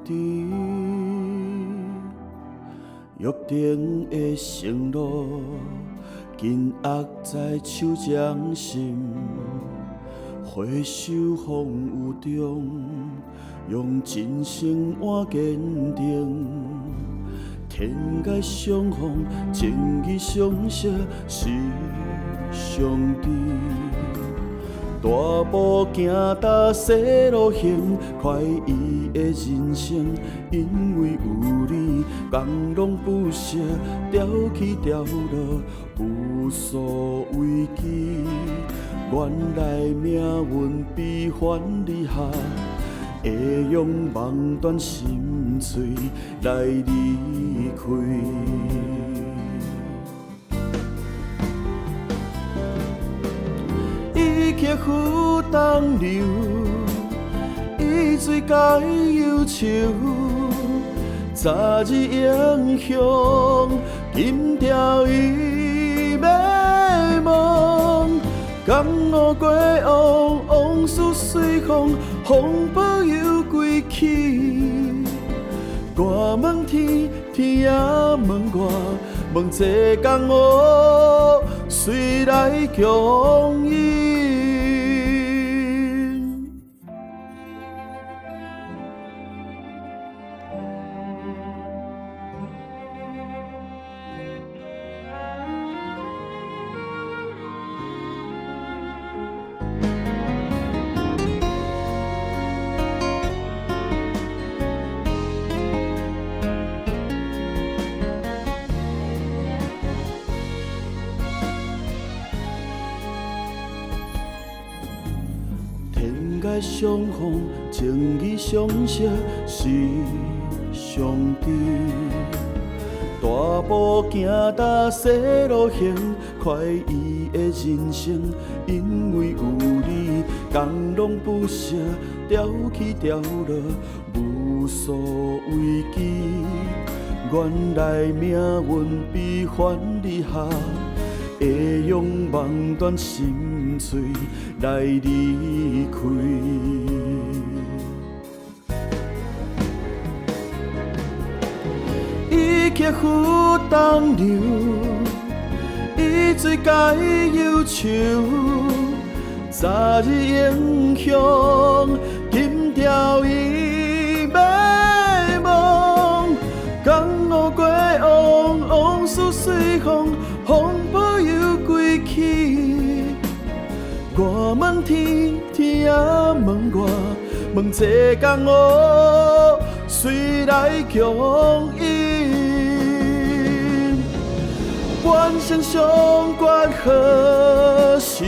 伫约定的承诺，紧握在手掌心，回首风雨中，用真心换坚定。天界相逢，情义相惜是上帝。大步行踏细路行，快意的人生，因为有你，工拢不舍，潮起潮落，无所畏惧。原来命运悲欢离合，会用梦断心碎来离开。伊刻苦东流，伊水解忧愁。昨日英雄，今朝伊迷茫。江湖过往，往事随风，风波又归去。我问天，天也问我，问这江湖谁来强赢？天界相逢，情义相惜是上帝。大步行踏细路行，快意的人生，因为有你，工拢不舍，潮起潮落，无所畏惧。原来命运悲欢离合，会用梦断心碎来离开。伊刻苦东流，伊水解忧愁。昨日英雄，今朝伊迷茫。江湖过往，往事随风，风波又归去。我问天，天也问我，问这江湖谁来强赢？怨声相关何时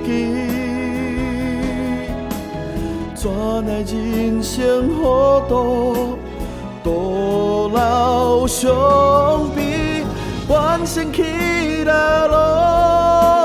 期？怎奈人生好多，多老伤悲，怨声起来落。